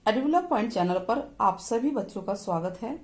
एडुलर point channel पर आप सभी बच्चों का स्वागत है।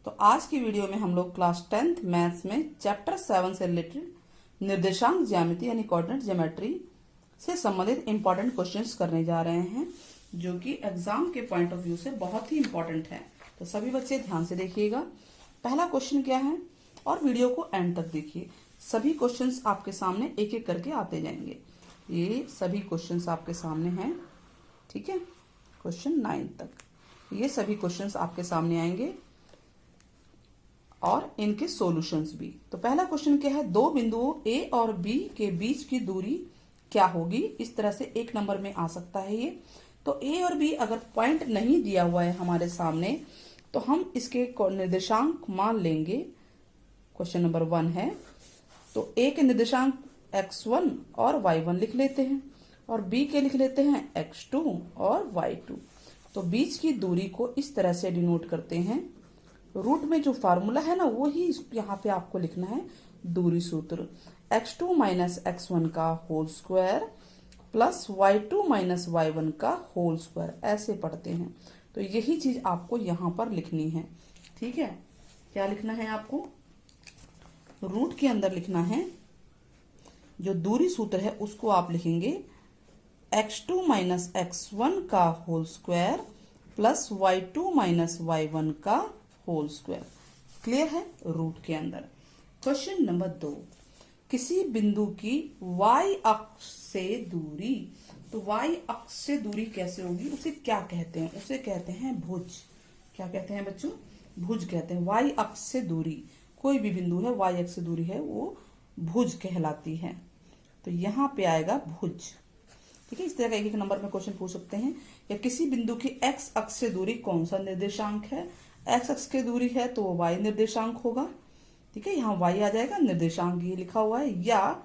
तो आज की वीडियो में हम लोग क्लास 10th मैथ्स में चैप्टर 7 से रिलेटेड निर्देशांक ज्यामिति यानी कोऑर्डिनेट ज्योमेट्री से संबंधित इंपॉर्टेंट क्वेश्चंस करने जा रहे हैं, जो कि एग्जाम के पॉइंट ऑफ व्यू से बहुत ही इंपॉर्टेंट है। तो सभी बच्चे ध्यान से देखिएगा। पहला क्वेश्चन क्या है और वीडियो को एंड तक देखिए। सभी क्वेश्चंस आपके सामने एक एक करके आते जाएंगे। ये सभी क्वेश्चंस आपके सामने हैं, ठीक है। क्वेश्चन 9 तक ये सभी क्वेश्चंस आपके सामने आएंगे और इनके सॉल्यूशंस भी। तो पहला क्वेश्चन क्या है, दो बिंदुओं ए और बी के बीच की दूरी क्या होगी। इस तरह से एक नंबर में आ सकता है ये। तो ए और बी अगर पॉइंट नहीं दिया हुआ है हमारे सामने तो हम इसके निर्देशांक मान लेंगे। क्वेश्चन नंबर 1 है, तो ए के निर्देशांक x1 और y1 लिख लेते हैं और b के लिख लेते हैं x2 और y2। तो बीच की दूरी को इस तरह से डिनोट करते हैं। रूट में जो फार्मूला है ना वो ही यहाँ पे आपको लिखना है, दूरी सूत्र x2 माइनस x1 का whole square plus y2 minus y1 का होल स्क्वायर, ऐसे पढ़ते हैं। तो यही चीज आपको यहाँ पर लिखनी है, ठीक है। क्या लिखना है आपको, रूट के अंदर लिखना है, जो दूरी सूत्र है उसको आप लिखेंगे x2 माइनस x1 का whole square plus y2 minus y1 का होल स्क्वायर। क्लियर है, रूट के अंदर। क्वेश्चन नंबर 2, किसी बिंदु की y अक्ष से दूरी। तो y अक्ष से दूरी कैसे होगी, उसे क्या कहते हैं, उसे कहते हैं भुज। क्या कहते हैं बच्चों, भुज कहते हैं। y अक्ष से दूरी, कोई भी बिंदु है y अक्ष से दूरी है वो भुज कहलाती है। तो यहाँ पे आएगा भुज, ठीक है। इस तरह का एक एक नंबर में क्वेश्चन पूछ सकते हैं। या किसी बिंदु की x अक्ष से दूरी कौन सा निर्देशांक है। x अक्ष की दूरी है तो वो y निर्देशांक होगा, ठीक है। यहाँ y आ जाएगा, निर्देशांक ये लिखा हुआ है, या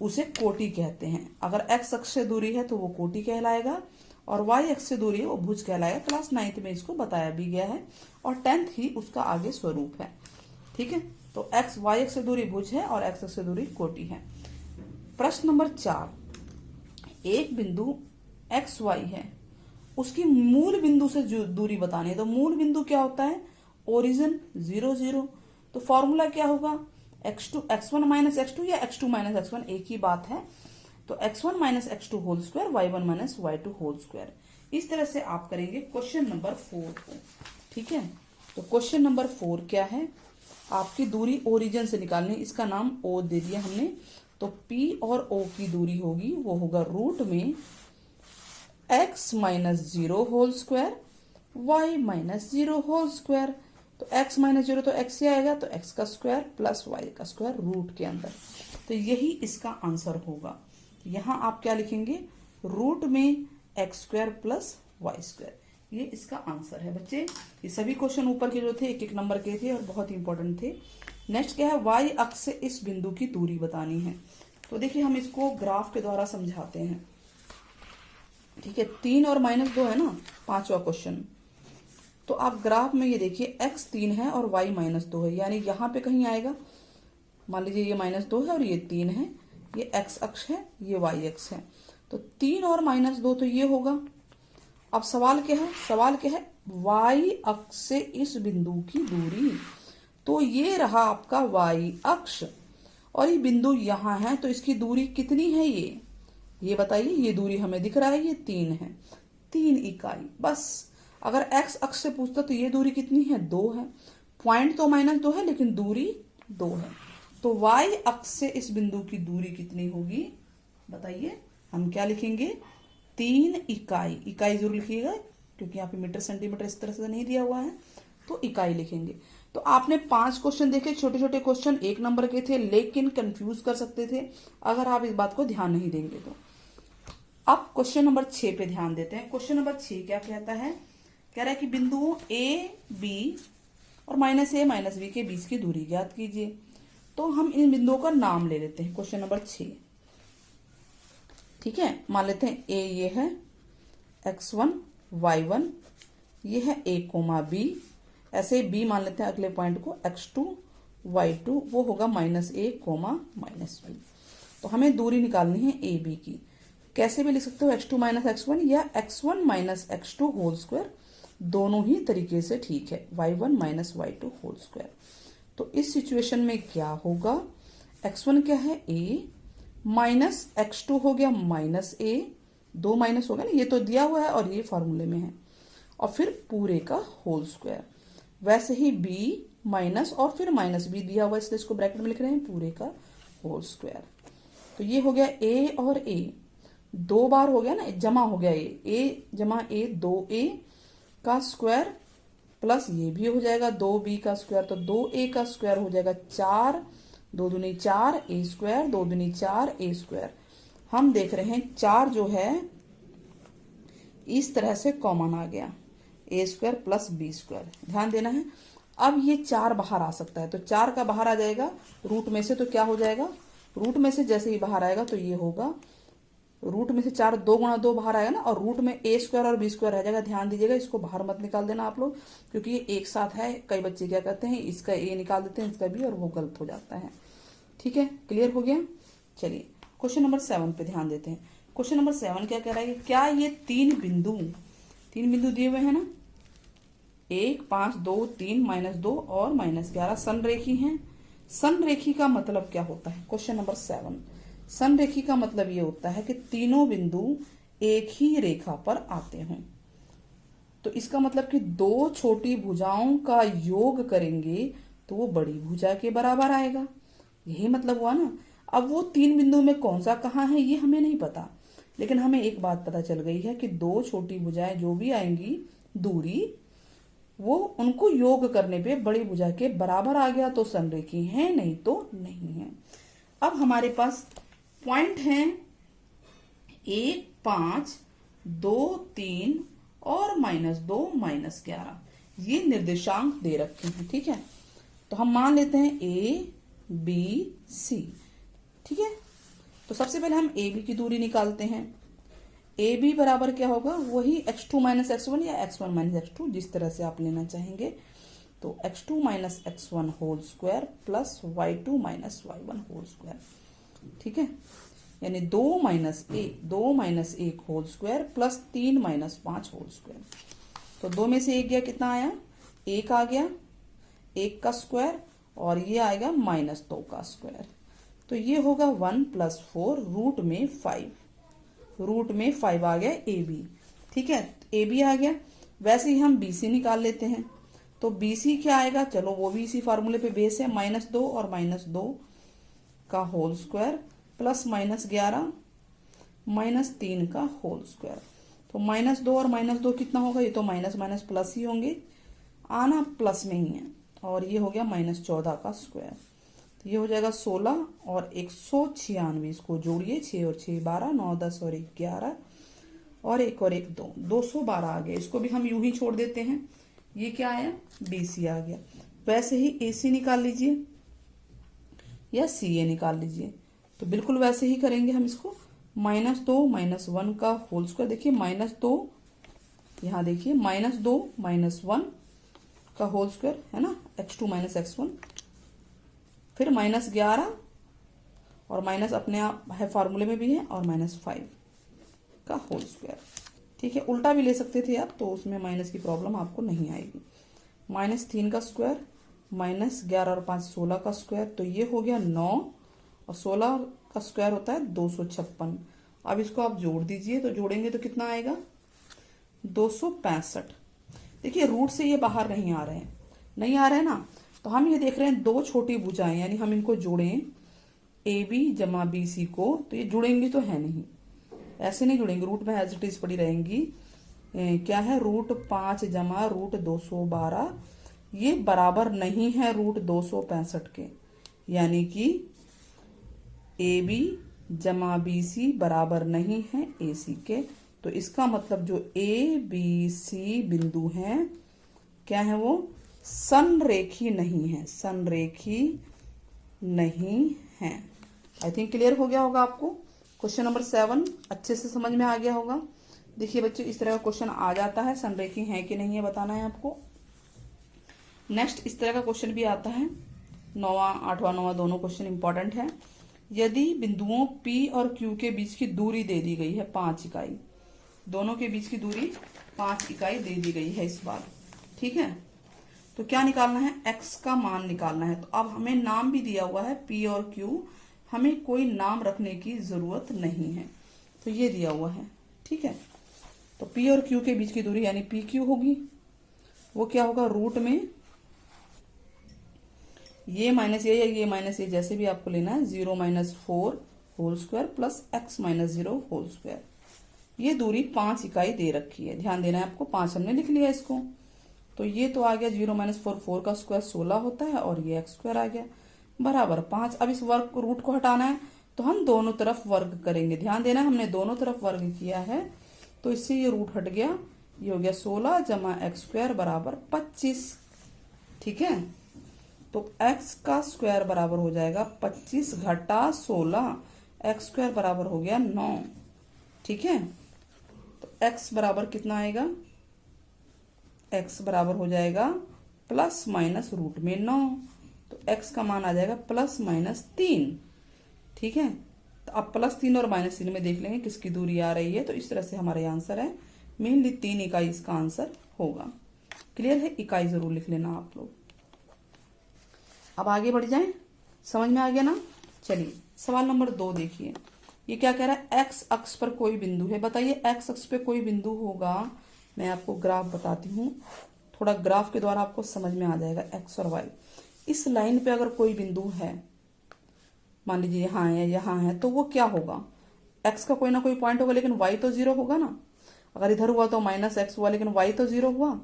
उसे कोटि कहते हैं। अगर x अक्ष से दूरी है तो वो कोटि कहलाएगा और y अक्ष से दूरी है वो भुज कहलाएगा। क्लास 9th में इसको बताया भी गया है और 10th ही उसका आगे स्वरूप है, ठीक है। तो y अक्ष से दूरी भुज है और x अक्ष से दूरी कोटि है। प्रश्न नंबर 4, एक बिंदु एक्स वाई है, उसकी मूल बिंदु से जो दूरी बतानी है। तो मूल बिंदु क्या होता है, ओरिजिन 0 0। तो फॉर्मूला क्या होगा, x1 माइनस x2 या x2 माइनस x1, एक ही बात है। तो x1 minus x2 whole square, y1 minus y2 whole square. इस तरह से आप करेंगे क्वेश्चन नंबर 4 को, ठीक है। तो क्वेश्चन नंबर 4 क्या है, आपकी दूरी ओरिजिन से निकालनी, इसका नाम O दे दिया हमने। तो P और O की दूरी होगी, वो होगा रूट में x minus 0 whole square y minus 0 whole square. तो x माइनस 0 तो x ही आएगा, तो x का स्क्वायर प्लस y का स्क्वायर रूट के अंदर। तो यही इसका आंसर होगा। यहाँ आप क्या लिखेंगे, रूट में x square plus y square, ये इसका आंसर है बच्चे। ये सभी क्वेश्चन ऊपर के जो थे एक एक नंबर के थे और बहुत इंपॉर्टेंट थे। नेक्स्ट क्या है, y अक्ष से इस बिंदु की दूरी बतानी है। तो देखिए हम इसको ग्राफ के द्वारा समझाते हैं, ठीक है। 3 और -2 है ना, 5वां क्वेश्चन। तो आप ग्राफ में ये देखिए x 3 है और y -2 है, यानी यहाँ पे कहीं आएगा। मान लीजिए ये -2 है और ये 3 है, ये x अक्ष है, ये y अक्ष है। तो 3 और -2 तो ये होगा। अब सवाल क्या है, सवाल क्या है, y अक्ष से इस बिंदु की दूरी। तो ये रहा आपका y अक्ष और ये बिंदु यहाँ है, तो इसकी दूरी कितनी है, ये बताइए। ये दूरी हमें दिख रहा है, ये 3 है, 3 इकाई बस। अगर x अक्ष से पूछता तो ये दूरी कितनी है, 2 है। पॉइंट तो -2 है लेकिन दूरी 2 है। तो y अक्ष से इस बिंदु की दूरी कितनी होगी बताइए। हम क्या लिखेंगे, 3 इकाई। इकाई जरूर लिखिएगा क्योंकि यहाँ पे मीटर सेंटीमीटर इस तरह से नहीं दिया हुआ है, तो इकाई लिखेंगे। तो आपने 5 क्वेश्चन देखे, छोटे छोटे क्वेश्चन 1 नंबर के थे, लेकिन कंफ्यूज कर सकते थे अगर आप इस बात को ध्यान नहीं देंगे तो। अब क्वेश्चन नंबर 6 पे ध्यान देते हैं। क्वेश्चन नंबर 6 क्या कहता है, कह रहा है कि बिंदुओं ए बी और -a -b के बीच की दूरी ज्ञात कीजिए। तो हम इन बिंदुओं का नाम ले लेते हैं। क्वेश्चन नंबर 6, ठीक है। मान लेते हैं a ये है, x1 y1, ये है a कोमा b। ऐसे b मान लेते हैं अगले पॉइंट को, x2 y2, वो होगा -a कोमा -b। तो हमें दूरी निकालनी है a b की। कैसे भी लिख सकते हो x2 माइनस x1 या x1 minus x2 whole square, दोनों ही तरीके से ठीक है, y1 minus y2 whole square. तो इस सिचुएशन में क्या होगा, x1 क्या है a माइनस x2 हो गया माइनस a, दो माइनस हो गया ना, ये तो दिया हुआ है और ये फॉर्मूले में है, और फिर पूरे का होल स्क्वायर। वैसे ही b माइनस और फिर माइनस b दिया हुआ है, इसलिए इसको ब्रैकेट में लिख रहे हैं पूरे का होल स्क्वायर। तो ये हो गया a और a, दो बार हो गया ना, जमा हो गया a जमा a 2a का स्क्वायर प्लस ये भी हो जाएगा 2b का स्क्वायर, तो 2a का स्क्वायर हो जाएगा 4, 2 दूनी 4 a स्क्वायर, 2 दूनी 4 a स्क्वायर। हम देख रहे हैं 4 जो है इस तरह से कॉमन आ गया, a square plus b square, ध्यान देना है। अब ये 4 बाहर आ सकता है, तो 4 का बाहर आ जाएगा रूट में से, तो क्या हो जाएगा, रूट में से जैसे ही बाहर आएगा तो ये होगा, रूट में से 4 2 गुणा 2 बाहर आएगा ना, और रूट में a स्क्वायर और b स्क्वायर रह जाएगा। ध्यान दीजिएगा, इसको बाहर मत निकाल देना आप लोग, क्योंकि ये एक साथ है। कई बच्चे क्या करते हैं, इसका a निकाल देते हैं, इसका b, और वो गलत हो जाता है। ठीक है, क्लियर हो गया। चलिए क्वेश्चन नंबर 7 पे ध्यान देते हैं। क्वेश्चन नंबर 7 क्या कह रहा है, क्या ये तीन बिंदु दिए हुए हैं ना, 1 5 2 3 -2 और -11 संरेखी हैं। संरेखी का मतलब क्या होता है, क्वेश्चन नंबर 7, संरेखी का मतलब ये होता है कि तीनों बिंदु एक ही रेखा पर आते हों। तो इसका मतलब कि दो छोटी भुजाओं का योग करेंगे तो वो बड़ी भुजा के बराबर आएगा, यही मतलब हुआ ना। अब वो तीन बिंदु में कौन सा कहाँ है ये हमें नहीं पता, लेकिन हमें एक बात पता चल गई है कि दो छोटी भुजाएं जो भी आएंगी दूरी, वो उनको योग करने पे बड़ी भुजा के बराबर आ गया तो संरेखी है, नहीं तो नहीं है। अब हमारे पास पॉइंट हैं 1 5 2 3 और -2 -11, ये निर्देशांक दे रखे हैं। ठीक है, तो हम मान लेते हैं a b c। ठीक है, तो सबसे पहले हम a b की दूरी निकालते हैं। a b बराबर क्या होगा, वही x2 माइनस x1 या x1 माइनस x2, जिस तरह से आप लेना चाहेंगे। तो x2 minus x1 whole square plus y2 minus y1 whole square. ठीक है, यानी 2 minus 1 whole square plus 3 minus 5 whole square. तो 2 में से 1 गया, कितना आया, 1 आ गया, 1 का स्क्वायर, और ये आएगा -2 का स्क्वायर। तो ये होगा 1 + 4 रूट में 5 आ गया ए बी। ठीक है, ए बी आ गया। वैसे ही हम बी सी निकाल लेते हैं। तो बी सी क्या आएगा, चलो वो भी इसी फार्मूले पे बेस है, -2 और -2 का होल स्क्वायर प्लस -11 -3 का होल स्क्वायर। तो -2 और -2 कितना होगा, ये तो माइनस माइनस प्लस ही होंगे, आना प्लस में ही है, और ये हो गया -14 का स्क्वायर। तो ये हो जाएगा 16 और 196, इसको जोड़िए, 6 और 6 12, 9 10 और 1 11, और 1 और 1 2, 212 आ गया। इसको भी हम यूं ही छोड़ देते हैं। ये क्या आया, BC आ गया। वैसे ही AC निकाल लीजिए या CA निकाल लीजिए, तो बिल्कुल वैसे ही करेंगे हम इसको। -2 -1 का होल स्क्वायर, देखिए -2, यहाँ देखिए -2 -1 का होल स्क्वायर है ना, x2 माइनस x1, फिर -11 और माइनस अपने आप है फार्मूले में भी है, और -5 का होल स्क्वायर। ठीक है, उल्टा भी ले सकते थे आप, तो उसमें माइनस की प्रॉब्लम आपको नहीं आएगी। -3 का स्क्वायर, -11 और 5 16 का स्क्वायर, तो ये हो गया 9, और 16 का स्क्वायर होता है 256। अब इसको आप जोड़ दीजिए, तो जोड़ेंगे तो कितना आएगा, 265। देखिए रूट से ये बाहर नहीं आ रहे हैं ना, तो हम ये देख रहे हैं दो छोटी भुजाएं, यानी हम इनको जोड़ें AB जमा BC को, तो ये जुड़ेंगी तो है नहीं, ऐसे नहीं जुड़ेंगे, रूट में एज इट इज पड़ी रहेंगी। क्या है, √5 जमा √212, ये बराबर नहीं है √265 के, यानी कि AB जमा BC बराबर नहीं है AC के। तो इसका मतलब जो ABC बिंदु हैं, क्या है, वो संरेखी नहीं है। आई थिंक क्लियर हो गया होगा आपको। क्वेश्चन नंबर 7 अच्छे से समझ में आ गया होगा। देखिए बच्चों, इस तरह का क्वेश्चन आ जाता है, संरेखी है कि नहीं है बताना है आपको। नेक्स्ट इस तरह का क्वेश्चन भी आता है, 9वां 8वां 9वां दोनों क्वेश्चन इंपॉर्टेंट है। यदि बिंदुओं P और Q के बीच की दूरी दे दी गई है 5 इकाई, दोनों के बीच की दूरी 5 इकाई दे दी गई है इस बार, ठीक है। तो क्या निकालना है, x का मान निकालना है। तो अब हमें नाम भी दिया हुआ है P और Q, हमें कोई नाम रखने की जरूरत नहीं है, तो ये दिया हुआ है, ठीक है। तो P और Q के बीच की दूरी यानी PQ होगी, वो क्या होगा, रूट में ये माइनस ये या ये माइनस ये, जैसे भी आपको लेना है, 0 - 4 whole square plus x - 0 whole square. ये दूरी 5 इकाई दे रखी है, ध्यान देना है आपको, 5 हमने लिख लिया इसको। तो ये तो आ गया 0 - 4, 4 का स्क्वायर 16 होता है, और ये x स्क्वायर आ गया बराबर 5। अब इस वर्ग को, रूट को हटाना है, तो हम दोनों तरफ वर्ग करेंगे। ध्यान देना, हमने दोनों तरफ वर्ग किया है, तो इससे ये रूट हट गया, ये हो गया 16 जमा x स्क्वायर बराबर 25, ठीक है। तो x का स्क्वायर बराबर हो जाएगा 25 घटा 16, x स्क्वायर बराबर हो गया 9, ठीक है। तो x बराबर कितना आएगा, x बराबर हो जाएगा प्लस माइनस रूट में 9, तो x का मान आ जाएगा ±3, ठीक है। तो अब +3 और -3 में देख लेंगे किसकी दूरी आ रही है। तो इस तरह से हमारा आंसर है, मेनली 3 इकाई इसका आंसर होगा। क्लियर है, इकाई जरूर लिख लेना आप लोग। अब आगे बढ़ जाएं, समझ में आ गया ना। चलिए सवाल नंबर 2 देखिए, ये क्या कह रहा है, x अक्ष पर कोई बिंदु है। बताइए x अक्ष पे कोई बिंदु होगा, मैं आपको ग्राफ बताती हूँ, थोड़ा ग्राफ के द्वारा आपको समझ में आ जाएगा x और y। इस लाइन पे अगर कोई बिंदु है, मान लीजिए यहाँ है, यहाँ है, तो वो क्या होगा, x का कोई ना कोई पॉइंट होगा, लेकिन y तो 0 होगा ना। अगर इधर हुआ तो -x हुआ, लेकिन y तो 0 हुआ।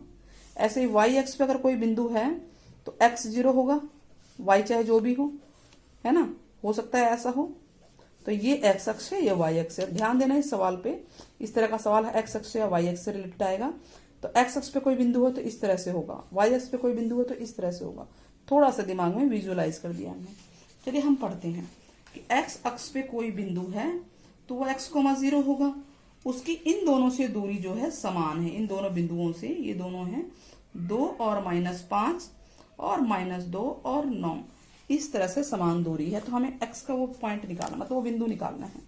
ऐसे ही y अक्ष पे अगर कोई बिंदु है तो x 0 होगा, y चाहे जो भी हो, है ना, हो सकता है ऐसा हो। तो ये x अक्ष है, ये y अक्ष है। ध्यान देना इस सवाल पे, इस तरह का सवाल है, x अक्ष या y अक्ष से रिलेटेड आएगा। तो x अक्ष पे कोई बिंदु हो तो इस तरह से होगा, y अक्ष पे कोई बिंदु हो तो इस तरह से होगा। थोड़ा सा दिमाग में विजुअलाइज कर दिया हमने। चलिए हम पढ़ते हैं कि x अक्ष पे कोई बिंदु है तो वो x, 0 होगा। उसकी इन दोनों से दूरी जो है समान है, इन दोनों बिंदुओं से, ये दोनों हैं 2 और -5 और -2 और 9, इस तरह से समान दूरी है। तो हमें x का वो पॉइंट निकालना, मतलब वो बिंदु निकालना है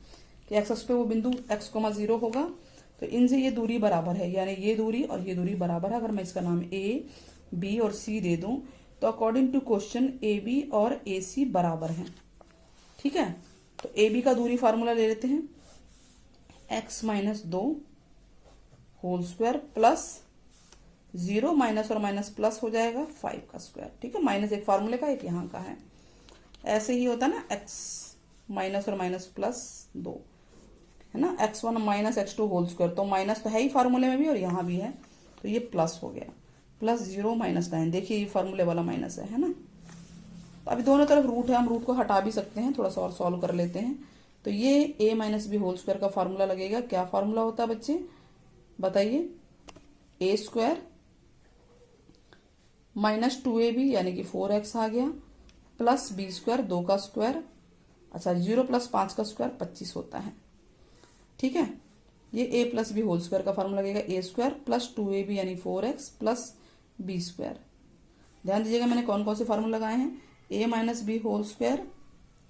कि x अक्ष पे वो बिंदु x, 0 होगा। तो इनसे ये दूरी बराबर है, यानी ये दूरी और ये दूरी बराबर है। अगर मैं इसका नाम a, b और c दे दूं तो according to question A B और ए सी बराबर हैं, ठीक है। तो ए बी का दूरी फार्मूला ले लेते हैं, x - 2 whole square plus 0 minus और माइनस प्लस हो जाएगा 5 का स्क्वायर, ठीक है। माइनस एक फार्मूले का, एक यहाँ का है, ऐसे ही होता ना, x माइनस और माइनस प्लस 2 है ना, x1 - x2 होल स्क्वायर। तो माइनस तो है ही फार्मूले में भी और यहाँ भी है, तो ये प्लस हो गया, प्लस 0 - 9। देखिए ये फार्मूले वाला माइनस है ना। तो अभी दोनों तरफ रूट है, हम रूट को हटा भी सकते हैं, थोड़ा सा और सॉल्व कर लेते हैं। तो ये a - b होल स्क्वायर का फार्मूला लगेगा। क्या फार्मूला होता है बच्चे, बताइए, a स्क्वायर -2ab यानी कि 4x आ गया, प्लस b स्क्वायर 2 का स्क्वायर, अच्छा 0 + 5 का स्क्वायर 25 होता है, ठीक है। ये a + b होल स्क्वायर का फार्मूला लगेगा, a स्क्वायर प्लस 2ab यानी 4x प्लस b स्क्वायर। ध्यान दीजिएगा मैंने कौन कौन से फार्मूला लगाए हैं, a - b होल स्क्वायर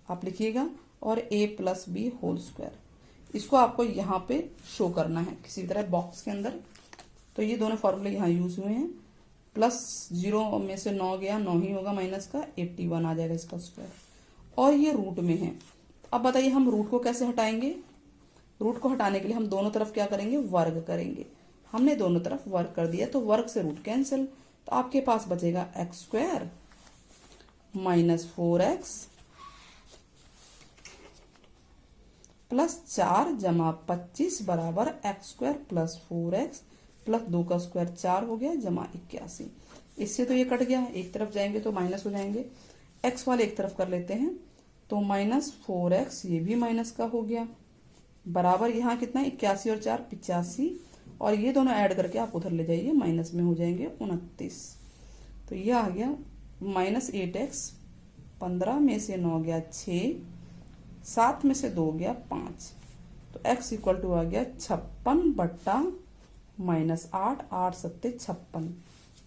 आप लिखिएगा और a + b होल स्क्वायर। इसको आपको यहाँ पे शो करना है किसी तरह बॉक्स के अंदर। तो ये दोनों फार्मूले यहाँ यूज हुए हैं, प्लस 0 में से 9 गया, 9 ही होगा माइनस का, 81 आ जाएगा इसका स्क्वायर, और ये रूट में है। अब बताइए हम रूट को कैसे हटाएंगे। रूट को हटाने के लिए हम दोनों तरफ क्या करेंगे, वर्ग करेंगे। हमने दोनों तरफ वर्ग कर दिया, तो वर्ग से रूट कैंसिल, तो आपके पास बचेगा x स्क्वायर -4x प्लस 4 जमा 25 बराबर x square plus 4x plus 2 का स्क्वायर 4 हो गया जमा 81। इससे तो ये कट गया, एक तरफ जाएंगे तो माइनस हो जाएंगे, x वाले एक तरफ कर लेते हैं, तो -4x ये भी माइनस का हो गया, बराबर यहाँ कितना 81 और 4 85, और ये दोनों ऐड करके आप उधर ले जाइए, माइनस में हो जाएंगे 29। तो ये आ गया -8x, 15 में से 9 गया 6, 7 में से 2 गया 5, तो x = आ गया 56 बट्टा -8, 8 सत्ते 56।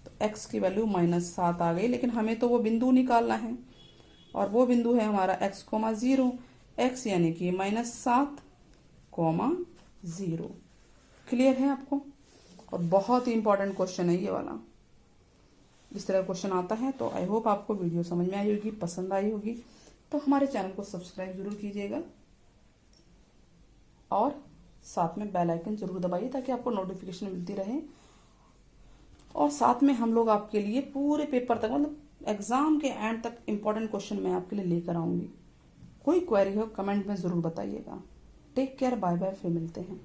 तो x की वैल्यू -7 आ गई, लेकिन हमें तो वो बिंदु निकालना है, और वो बिंदु है हमारा x, 0। x यानी कि -7, 0। क्लियर है आपको? और बहुत ही इंपॉर्टेंट क्वेश्चन है ये वाला। इस तरह क्वेश्चन आता है। तो आई होप आपको वीडियो समझ में आई होगी, पसंद आई होगी। तो हमारे चैनल को सब्सक्राइब जरूर कीजिएगा और साथ में बेल आइकन जरूर दबाइए ताकि आपको नोटिफिकेशन मिलती रहे। और साथ में हम लोग आपके लिए पूरे पेपर तक, मतलब एग्जाम के एंड तक इम्पोर्टेंट क्वेश्चन मैं आपके लिए लेकर आऊंगी। कोई क्वेरी हो कमेंट में जरूर बताइएगा। टेक केयर, बाय बाय, फिर मिलते हैं।